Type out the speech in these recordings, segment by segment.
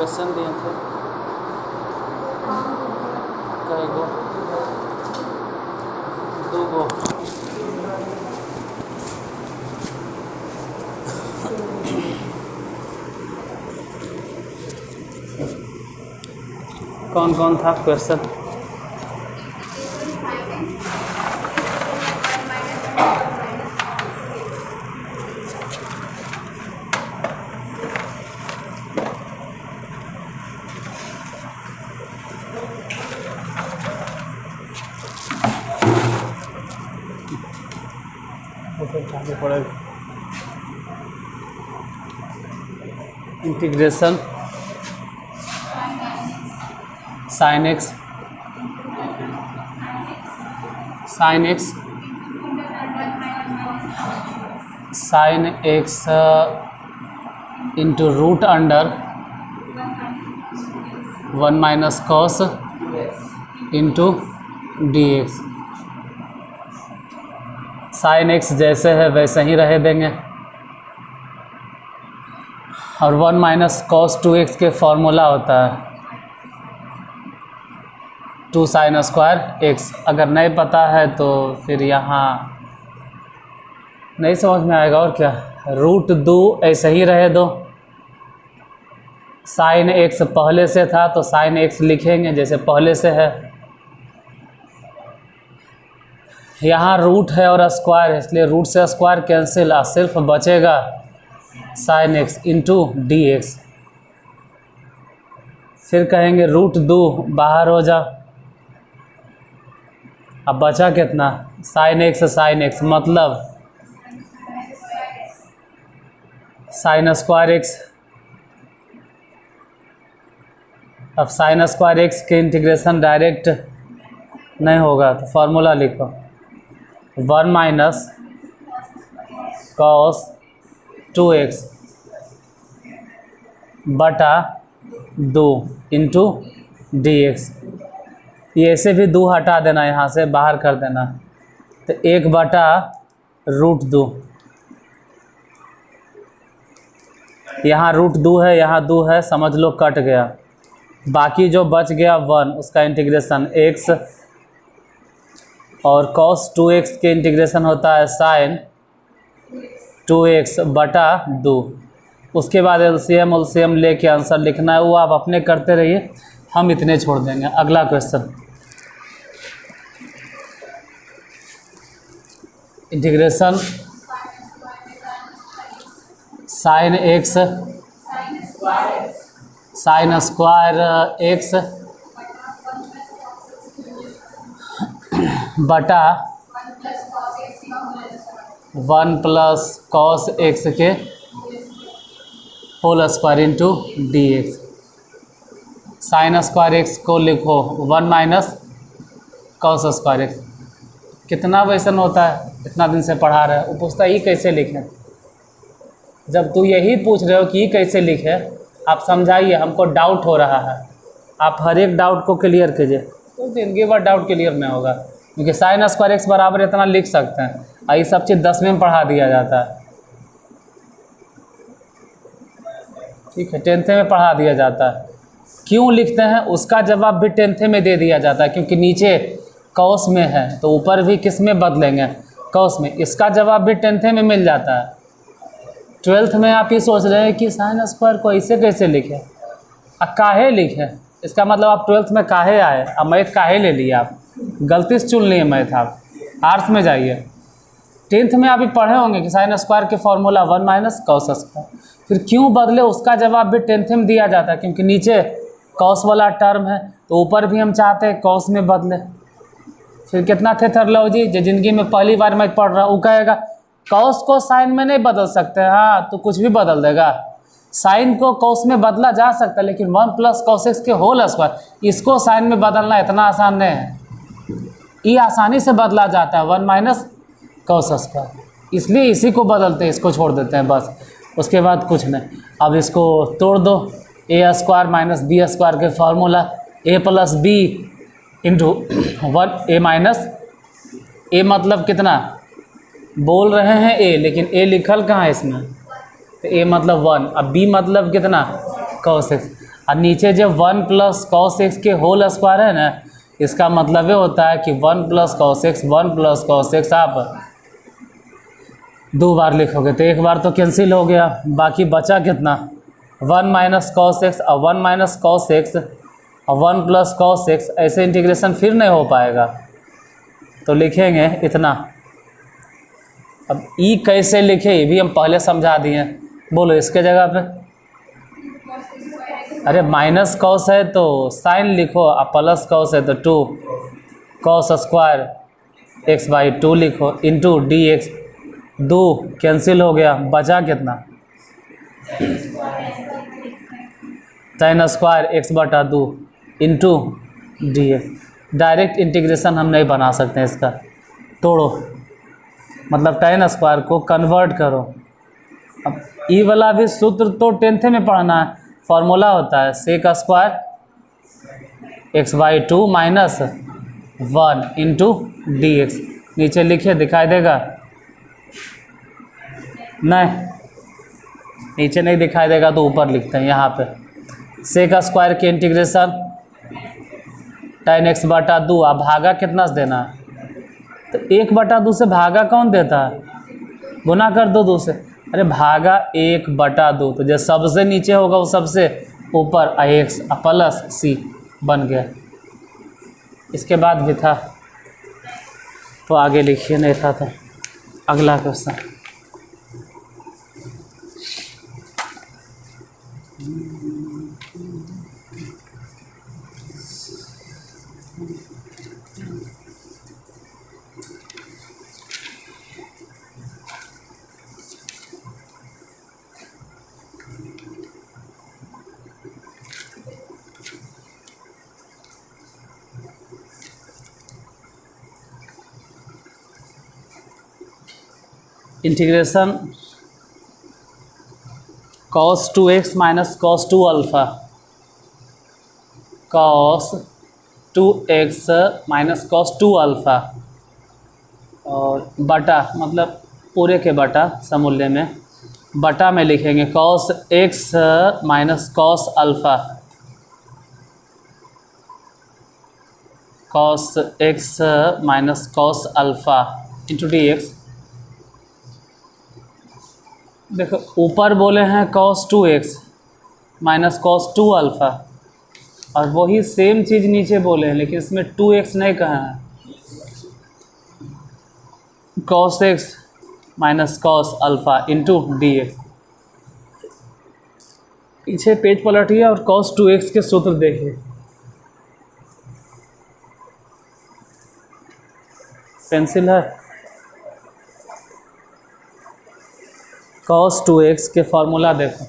Question दिए थे कई गो, 2 गो। कौन कौन था question? Integration sine x sine x into root under 1 minus cos into d x. Sine x जैसे है वैसे ही रह देंगे और 1 माइनस कॉस 2x के फॉर्मूला होता है 2 साइन स्क्वायर x। अगर नहीं पता है तो फिर यहाँ नहीं समझ में आएगा और क्या। रूट 2 ऐसे ही रहे दो, साइन x पहले से था तो साइन x लिखेंगे जैसे पहले से है। यहाँ रूट है और स्क्वायर है इसलिए रूट से स्क्वायर कैंसिल, सिर्फ बचेगा sign x into d x. फिर कहेंगे रूट 2 बाहर हो जा, अब बचा कितना साइन एक्स मतलब साइन स्क्वायर एक्स। अब साइन स्क्वायर एक्स के इंटीग्रेशन डायरेक्ट नहीं होगा तो फॉर्मूला लिखो 1 माइनस कॉस 2x बटा 2 इंटू डी एक्स। ये ऐसे भी 2 हटा देना, यहाँ से बाहर कर देना तो 1 बटा रूट 2। यहाँ रूट 2 है, यहाँ 2 है, समझ लो कट गया। बाकी जो बच गया 1 उसका इंटीग्रेशन x और cos 2x के इंटीग्रेशन होता है साइन 2x बटा 2। उसके बाद एलसीएम लेके आंसर लिखना है, वो आप अपने करते रहिए, हम इतने छोड़ देंगे। अगला question integration sine x sine square x बटा 1 प्लस कॉस एक्स के whole square into d x. Sine square x को लिखो 1 माइनस कॉस स्क्वायर एक्स। कितना क्वेश्चन होता है, इतना दिन से पढ़ा रहे वो पूछता है ये कैसे लिखें। जब तू यही पूछ रहे हो कि ये कैसे लिखे, आप समझाइए, हमको डाउट हो रहा है। आप हर एक डाउट को क्लियर कीजिए तो जिंदगी भर डाउट क्लियर नहीं होगा, क्योंकि साइन स्क्वायर एक्स बराबर इतना लिख सकते हैं और ये सब चीज़ 10वीं में पढ़ा दिया जाता है, ठीक है, 10th में पढ़ा दिया जाता है। क्यों लिखते हैं उसका जवाब भी 10th में दे दिया जाता है, क्योंकि नीचे कॉस में है तो ऊपर भी किस में बदलेंगे, कॉस में। इसका जवाब भी 10th में मिल जाता है। 12th में आप ये सोच रहे हैं कि साइन स्क्वायर को ऐसे कैसे लिखें, काहे लिखें, इसका मतलब आप 12th में काहे आए, अब मैथ काहे ले लिए, आप गलती से चुन लिए मैथ, आप आर्ट्स में जाइए। 10th में आप भी पढ़े होंगे कि साइन स्क्वायर के फॉर्मूला 1 माइनस कॉस स्क्वायर। फिर क्यों बदले उसका जवाब भी 10th में दिया जाता है, क्योंकि नीचे कॉस वाला टर्म है तो ऊपर भी हम चाहते हैं कॉस में बदले। फिर कितना थेथरलॉजी जो ज़िंदगी में पहली बार मैं पढ़ रहा हूँ, वो कहेगा कॉस को साइन में नहीं बदल सकते, हाँ तो कुछ भी बदल देगा। साइन को कॉस में बदला जा सकता है, लेकिन 1 प्लस कॉस एक्स के होल स्क्वायर इसको साइन में बदलना इतना आसान नहीं है। ये आसानी से बदला जाता है 1 माइनस कॉस स्क्वायर, इसलिए इसी को बदलते हैं, इसको छोड़ देते हैं बस, उसके बाद कुछ नहीं। अब इसको तोड़ दो, ए स्क्वायर माइनस बी स्क्वायर के फॉर्मूला ए प्लस बी इंटू 1 ए माइनस ए मतलब कितना बोल रहे हैं ए, लेकिन ए लिखल कहाँ है इसमें, तो ए मतलब 1, अब बी मतलब कितना कॉस एक्स। और नीचे जो 1 प्लस कॉस एक्स के होल स्क्वायर है ना, इसका मतलब ये होता है कि 1 plus cos x 1 plus cos x आप 2 बार लिखोगे तो 1 बार तो कैंसिल हो गया, बाकी बचा कितना 1 माइनस कॉस एक्स और 1 माइनस कॉस एक्स और 1 प्लस कॉस एक्स, ऐसे इंटीग्रेशन फिर नहीं हो पाएगा। तो लिखेंगे इतना। अब ई कैसे लिखे ये भी हम पहले समझा दिए, बोलो इसके जगह पे। अरे माइनस कॉस है तो साइन लिखो और प्लस कॉस है तो 2 कॉस स्क्वायर एक्स बाई 2 लिखो इंटू डी एक्स। 2 कैंसिल हो गया, बचा कितना tan स्क्वायर एक्स बटा 2 into d x. Direct integration हम नहीं बना सकते हैं इसका, तोड़ो, मतलब tan स्क्वायर को कन्वर्ट करो। अब ई वाला भी सूत्र तो 10th में पढ़ना है, फॉर्मूला होता है sec square x by 2 minus 1 into d x. नीचे लिखिए, दिखाई देगा? नहीं, नीचे नहीं दिखाई देगा तो ऊपर लिखते हैं यहाँ पे। सेक स्क्वायर के इंटीग्रेशन tan एक्स बटा 2, अब भागा कितना से देना है, तो 1 बटा 2 से भागा कौन देता है, गुना कर दो 2 से। अरे भागा 1 बटा 2, तो जो सबसे नीचे होगा वो सबसे ऊपर एक्स प्लस सी बन गया। इसके बाद भी था तो आगे लिखिए, नहीं था तो अगला question. Integration cos 2x minus cos 2 alpha, cos 2x minus cos 2 alpha और बटा, मतलब पूरे के बटा समूल्य में, बटा में लिखेंगे cos x minus cos alpha, cos x minus cos alpha into d x. देखो ऊपर बोले हैं cos 2x minus cos 2 alpha, और वही सेम चीज़ नीचे बोले हैं, लेकिन इसमें 2x नहीं कहा है। cos x minus cos alpha into d x. पीछे पेज पलटिए और cos 2x के सूत्र देखिए। पेंसिल है? cos 2x के फार्मूला देखो,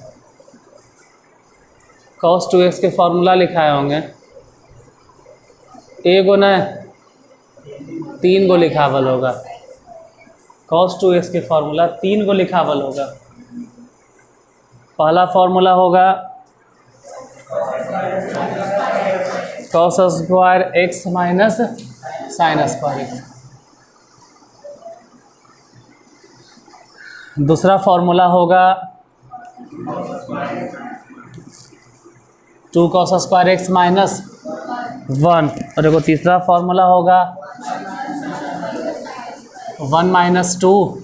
cos 2x के फार्मूला लिखाए होंगे, एगो न 3 गो लिखावल होगा। cos 2x के फार्मूला 3 गो लिखावल होगा। पहला फार्मूला होगा cos square x minus sine square x। दूसरा फार्मूला होगा 2 cos स्क्वायर एक्स माइनस 1, और एगो तीसरा फार्मूला होगा 1 माइनस 2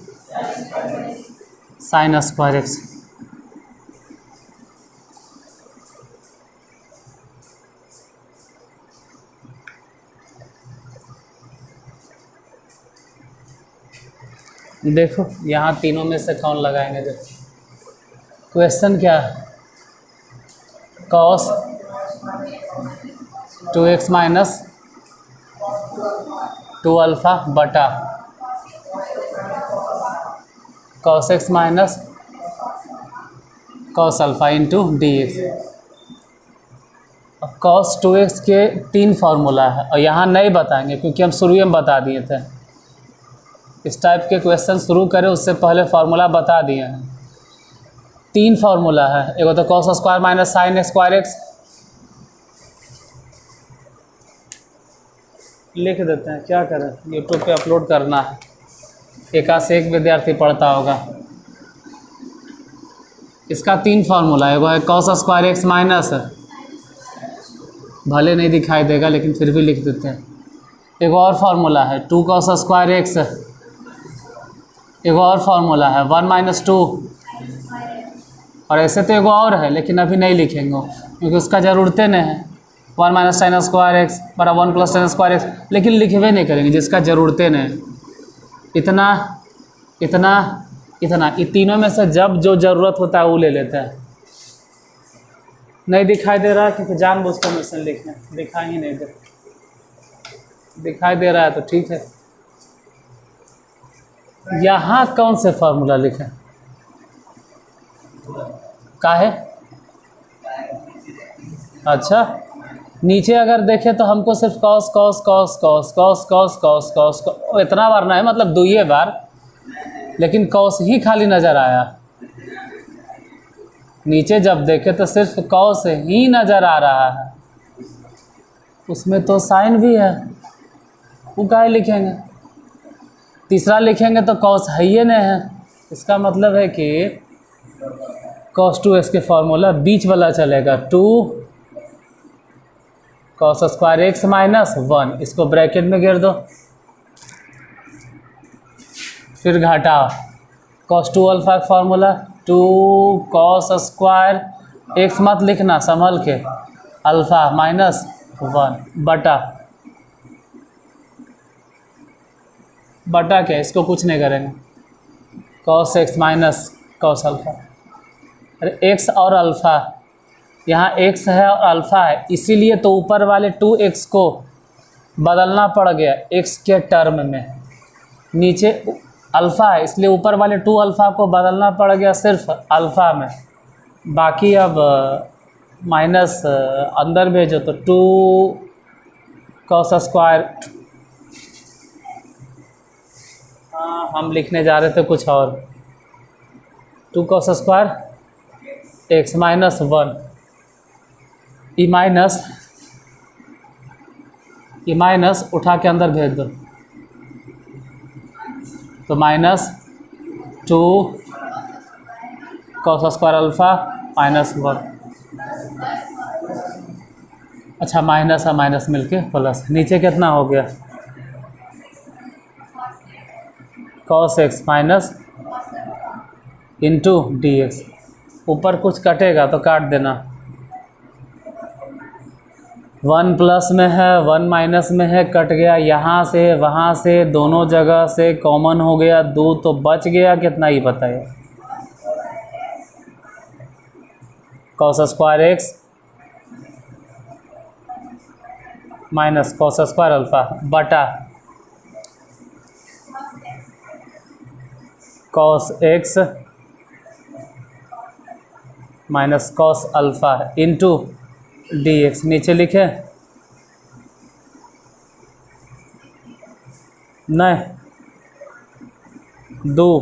साइन स्क्वायर एक्स। देखो यहाँ तीनों में से कौन लगाएंगे। देखो क्वेश्चन क्या है, cos 2x माइनस 2 अल्फ़ा बटा cos x minus cos alpha into d x. cos 2x के 3 फार्मूला है और यहाँ नहीं बताएंगे क्योंकि हम शुरू में बता दिए थे। इस टाइप के क्वेश्चन शुरू करें उससे पहले फार्मूला बता दिए हैं। 3 फार्मूला है, एगो तो cos square minus sign square x, लिख देते हैं, क्या करें, यूट्यूब पे अपलोड करना है, एक से एक विद्यार्थी पढ़ता होगा। इसका 3 फार्मूला है, एगो है cos स्क्वायर एक्स माइनस भले नहीं दिखाई देगा लेकिन फिर भी लिख देते हैं। एक और फार्मूला है 2 cos स्क्वायर एक्स, एक और फार्मूला है 1 - 2, और ऐसे तो एक और है लेकिन अभी नहीं लिखेंगे क्योंकि उसका ज़रूरत नहीं है। 1 - tan स्क्वायर एक्स बराबर 1 + tan स्क्वायर एक्स, लेकिन लिखवे नहीं करेंगे जिसका ज़रूरत नहीं। इतना इतना इतना, ये तीनों में से जब जो ज़रूरत होता है वो ले लेते हैं। नहीं दिखाई दे रहा है क्योंकि जानबूझ कर मिशन लिखें, दिखाई ही नहीं दे, दिखाई दे रहा है तो ठीक है। यहाँ कौन से फार्मूला लिखें? काहे? अच्छा, नीचे अगर देखें तो हमको सिर्फ cos cos cos cos cos cos cos cos इतना बार ना है, मतलब 2 बार, लेकिन कॉस ही खाली नज़र आया। नीचे जब देखें तो सिर्फ कॉस ही नज़र आ रहा है, उसमें तो साइन भी है, वो काहे लिखेंगे? तीसरा लिखेंगे तो कॉस है ही नहीं है, इसका मतलब है कि cos 2x के फार्मूला बीच वाला चलेगा, 2 cos स्क्वायर एक्स -1, इसको ब्रैकेट में गिर दो, फिर घटा cos 2 अल्फ़ा का फार्मूला 2 cos स्क्वायर एक्स, मत लिखना संभल के, अल्फ़ा -1 बटा क्या, इसको कुछ नहीं करेंगे, cos x cos अल्फ़ा। अरे x और अल्फ़ा, यहाँ x है और अल्फ़ा है, इसीलिए तो ऊपर वाले 2x को बदलना पड़ गया x के टर्म में। नीचे अल्फ़ा है इसलिए ऊपर वाले 2 अल्फ़ा को बदलना पड़ गया सिर्फ अल्फ़ा में। बाकी अब माइनस अंदर भेजो तो 2 cos स्क्वायर, हम लिखने जा रहे थे कुछ और, 2 cos square x -1, E minus उठा के अंदर भेज दो तो -2 cos स्क्वायर अल्फ़ा -1। अच्छा, माइनस है माइनस मिलके प्लस, नीचे कितना हो गया cos x इंटू dx, ऊपर कुछ कटेगा तो काट देना, 1 प्लस में है 1 माइनस में है, कट गया, यहाँ से वहाँ से दोनों जगह से कॉमन हो गया, 2 तो बच गया, कितना ही बताइए, cos square x cos square alpha बटा cos x cos alpha into dx, नीचे लिखे नहीं, 2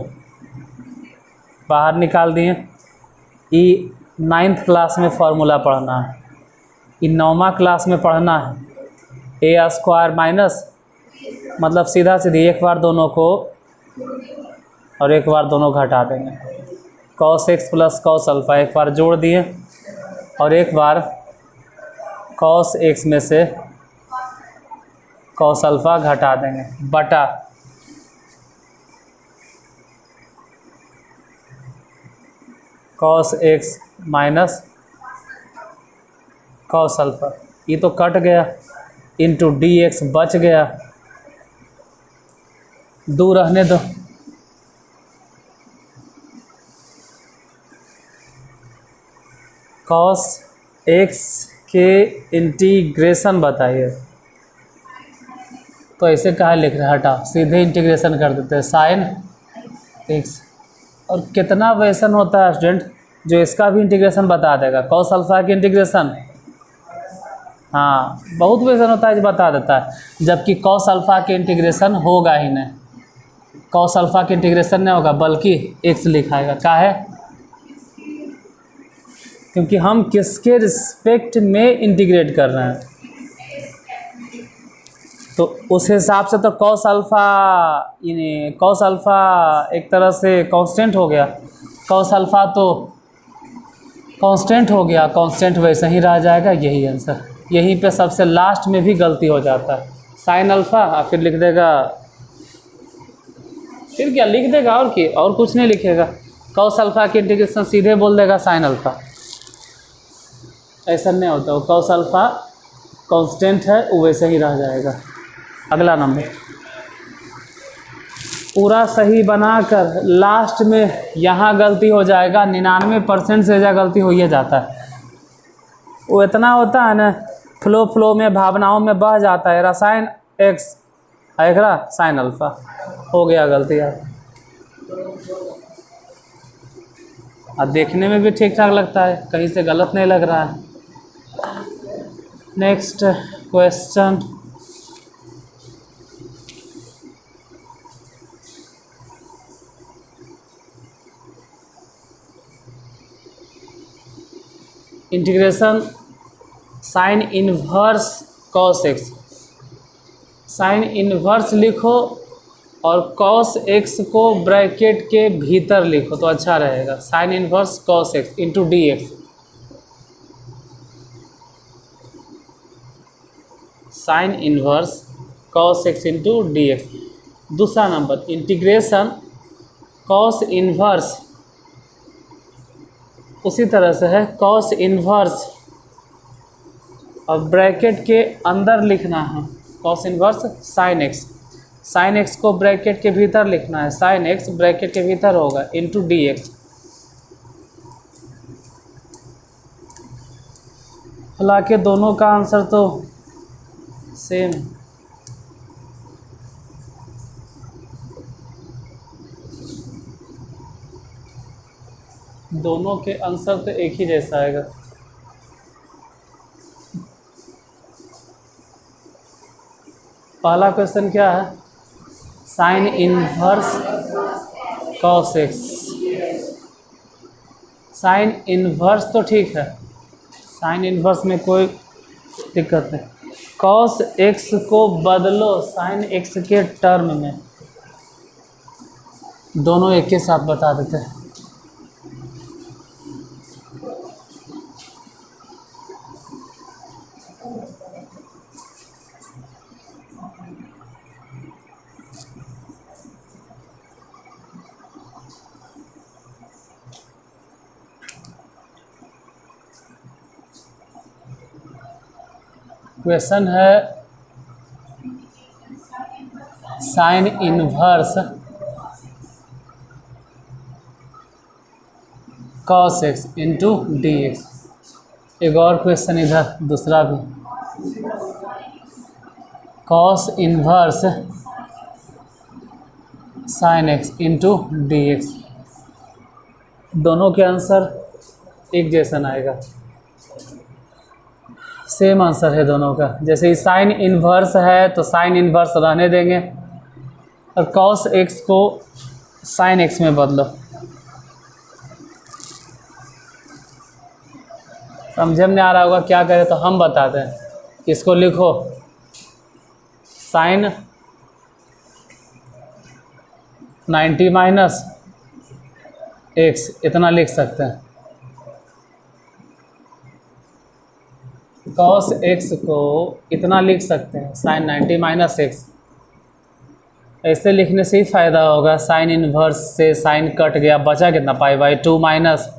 बाहर निकाल दिए। ये 9th क्लास में फार्मूला पढ़ना है, ये 9वां क्लास में पढ़ना है। a स्क्वायर माइनस मतलब सीधा सीधी एक बार दोनों को और एक बार दोनों घटा देंगे, cos x cos अल्फ़ा एक बार जोड़ दिए और एक बार cos x में से cos अल्फ़ा घटा देंगे बटा cos x cos अल्फ़ा, ये तो कट गया, इंटू dx बच गया, 2 रहने दो, cos x के इंटीग्रेशन बताइए, तो ऐसे कहाँ लिख रहे हैं, हटा सीधे इंटीग्रेशन कर देते हैं, साइन x, और कितना वेरिएशन होता है स्टूडेंट जो इसका भी इंटीग्रेशन बता देगा, cos अल्फ़ा की इंटीग्रेशन, हाँ बहुत वेरिएशन होता है जो बता देता है, जबकि cos अल्फ़ा के इंटीग्रेशन होगा ही नहीं, cos अल्फ़ा के इंटीग्रेशन नहीं होगा बल्कि x लिखाएगा, काहे, क्योंकि हम किसके रिस्पेक्ट में इंटीग्रेट कर रहे हैं, तो उस हिसाब से तो cos अल्फ़ा एक तरह से कांस्टेंट हो गया, cos अल्फ़ा तो कांस्टेंट हो गया, कांस्टेंट वैसे ही रह जाएगा, यही आंसर। यहीं पे सबसे लास्ट में भी गलती हो जाता है। साइन अल्फ़ा और फिर लिख देगा, फिर क्या लिख देगा और कुछ नहीं लिखेगा। कॉस अल्फ़ा की इंटीग्रेशन सीधे बोल देगा साइन अल्फ़ा। ऐसा नहीं होता, वो कॉस अल्फ़ा कांस्टेंट है, वो वैसे ही रह जाएगा। अगला नंबर पूरा सही बनाकर लास्ट में यहाँ गलती हो जाएगा। 99% से ज़्यादा गलती हो ही जाता है। वो इतना होता है ना, फ्लो में भावनाओं में बह जाता है। रसायन एक्स आएगा साइन अल्फ़ा, हो गया गलती यार। अब देखने में भी ठीक ठाक लगता है, कहीं से गलत नहीं लग रहा है। Next question, integration sine inverse cos x. Sine inverse लिखो और कॉस एक्स को ब्रैकेट के भीतर लिखो तो अच्छा रहेगा। Sine inverse cos x into d x. Sine inverse cos x into d x. दूसरा नंबर इंटीग्रेशन कॉस इनवर्स, उसी तरह से है कॉस इनवर्स और ब्रैकेट के अंदर लिखना है cos inverse sine x. Sine x को ब्रैकेट के भीतर लिखना है, साइन एक्स ब्रैकेट के भीतर होगा इंटू डी एक्स। हालांकि दोनों का आंसर तो सेम है। दोनों के आंसर तो एक ही जैसा आएगा। पहला क्वेश्चन क्या है, sine inverse cos x. Sine inverse तो ठीक है, साइन इनवर्स में कोई दिक्कत नहीं। कॉस एक्स को बदलो साइन एक्स के टर्म में, दोनों एक के साथ बता देते हैं। क्वेश्चन है sine inverse cos x into d x. एक और क्वेश्चन इधर दूसरा भी, cos inverse sine x into d x. दोनों के आंसर एक जैसा आएगा, सेम आंसर है दोनों का। जैसे ही साइन इनवर्स है तो साइन इनवर्स रहने देंगे और कॉस एक्स को साइन एक्स में बदलो। समझ में आ रहा होगा क्या करें, तो हम बताते हैं। इसको लिखो साइन 90 माइनस एक्स, इतना लिख सकते हैं। कॉस एक्स को इतना लिख सकते हैं साइन 90 माइनस एक्स। ऐसे लिखने से ही फ़ायदा होगा। साइन इनवर्स से साइन कट गया, बचा कितना, pi by 2 minus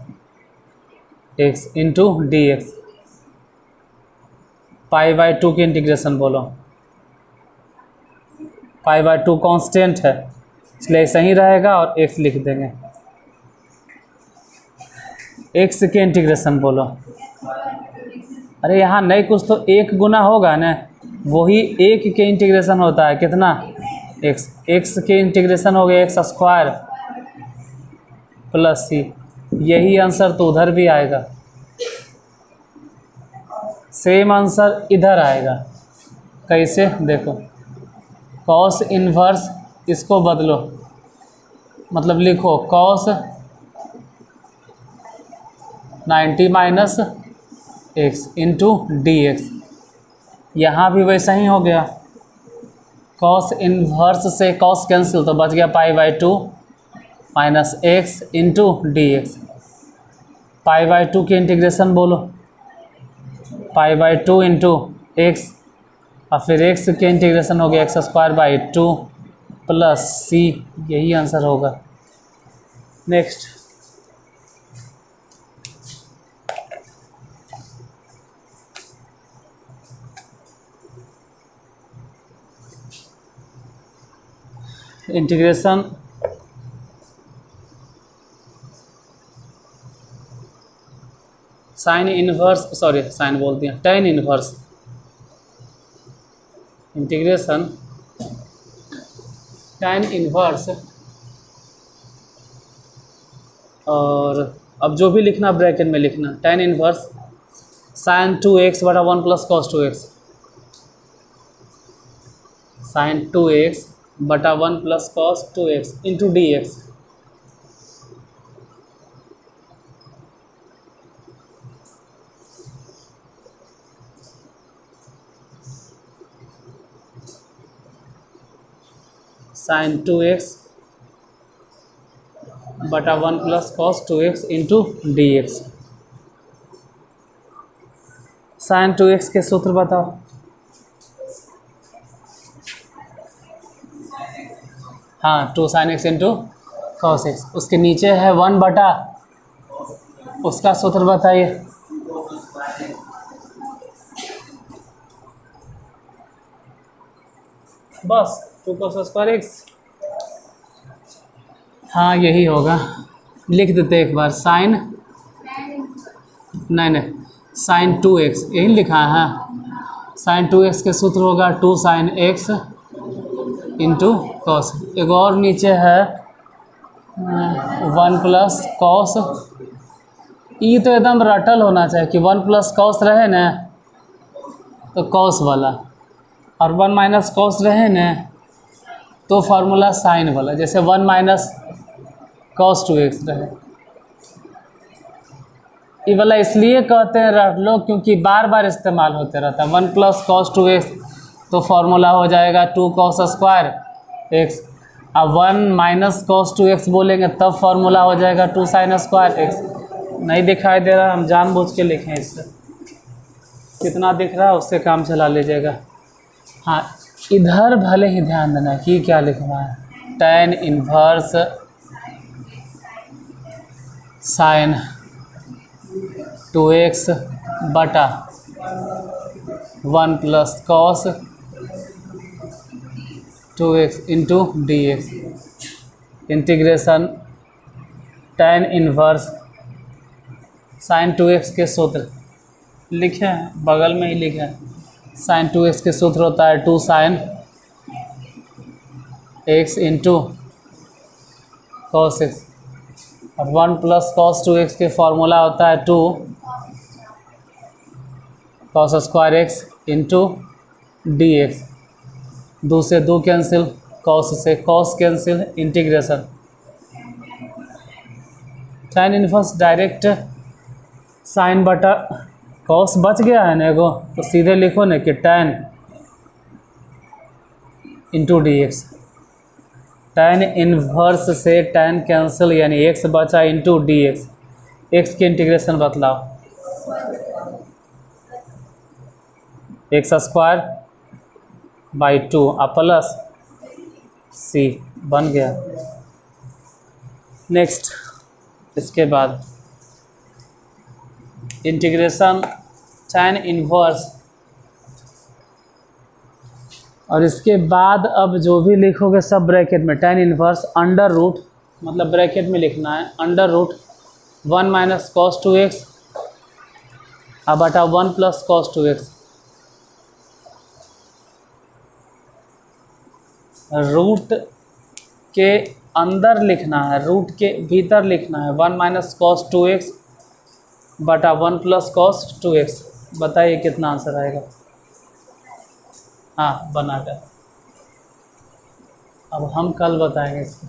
x into d x. Pi by 2 की इंटीग्रेशन बोलो, पाई बाई 2 कांस्टेंट है इसलिए ऐसा ही रहेगा और एक्स लिख देंगे। एक्स के इंटीग्रेशन बोलो। अरे यहाँ नहीं कुछ तो एक गुना होगा ना, वही एक के इंटीग्रेशन होता है कितना, एक्स। एक्स के इंटीग्रेशन हो गया एक्स स्क्वायर प्लस सी। यही आंसर तो उधर भी आएगा, सेम आंसर इधर आएगा। कैसे देखो, कॉस इनवर्स इसको बदलो, मतलब लिखो cos 90 minus x into d x. यहाँ भी वैसा ही हो गया, कॉस इनवर्स से कॉस कैंसिल तो बच गया pi by 2 minus x into d x. Pi by 2 की इंटीग्रेशन बोलो, पाई बाई 2 इंटू एक्स, और फिर एक्स के इंटीग्रेशन हो गया एक्स स्क्वायर बाई 2 प्लस सी, यही आंसर होगा। Next, integration sine inverse, sorry sine बोल दिया, tan inverse, integration tan inverse, और अब जो भी लिखना ब्रैकेट में लिखना, टेन इनवर्स साइन 2x बटा 1 plus cos 2x, sign 2x बटा 1 plus cos 2x into d x. Sine 2x बटा 1 plus cos 2x into d x. Sine 2x के सूत्र बताओ। हाँ, 2 sine x into cos x, उसके नीचे है 1 बटा, उसका सूत्र बताइए। बस 2 कॉस स्क्वायर एक्स, हाँ यही होगा। लिख देते एक बार, साइन, नहीं साइन 2x, यही लिखा है। साइन 2x के सूत्र होगा 2 साइन एक्स इंटू कॉस, एक और नीचे है 1 प्लस कॉस, ये तो एकदम रटल होना चाहिए कि 1 प्लस कॉस रहे ना तो कॉस वाला, और 1 माइनस कॉस रहे ना तो फार्मूला साइन वाला, जैसे 1 माइनस कॉस 2x रहे। ये वाला इसलिए कहते हैं रट लो क्योंकि बार बार इस्तेमाल होते रहता है। 1 प्लस कॉस 2x तो फार्मूला हो जाएगा 2 कॉस स्क्वायर एक्स, अब 1 माइनस कॉस 2x बोलेंगे तब फार्मूला हो जाएगा 2 साइन स्क्वायर एक्स। नहीं दिखाई दे रहा, हम जानबूझ के लिखें इससे, कितना दिख रहा है उससे काम चला लीजिएगा। हाँ, इधर भले ही ध्यान देना कि क्या लिखना है, टेन इन्वर्स साइन 2x बटा 1 plus cos 2x into d x, integration tan inverse sine 2x के सूत्र लिखे हैं, बगल में ही लिखे हैं। साइन 2x के सूत्र होता है 2 sine x into cos x, और 1 प्लस कॉस 2x के फॉर्मूला होता है 2 cos square x into d x. 2 से 2 कैंसिल, कॉस से cos cancel, integration sine inverse direct sine बटा कॉस बच गया है ना एगो, तो सीधे लिखो ना कि ten into d x. Ten inverse से टेन कैंसिल यानी एक्स बचा इंटू डी एक्स। एक्स की इंटीग्रेशन बतलाओ, x square by 2 plus c बन गया। नेक्स्ट, इसके बाद इंटीग्रेशन टेन इनवर्स, और इसके बाद अब जो भी लिखोगे सब ब्रैकेट में। टेन इनवर्स अंडर रूट, मतलब ब्रैकेट में लिखना है, under root 1 minus cos 2x बटा 1 प्लस कॉस 2x। रूट के अंदर लिखना है, रूट के भीतर लिखना है 1 माइनस कॉस 2x बटा 1 प्लस कॉस 2x। बताइए कितना आंसर आएगा। हाँ, बना कर अब हम कल बताएंगे इसको।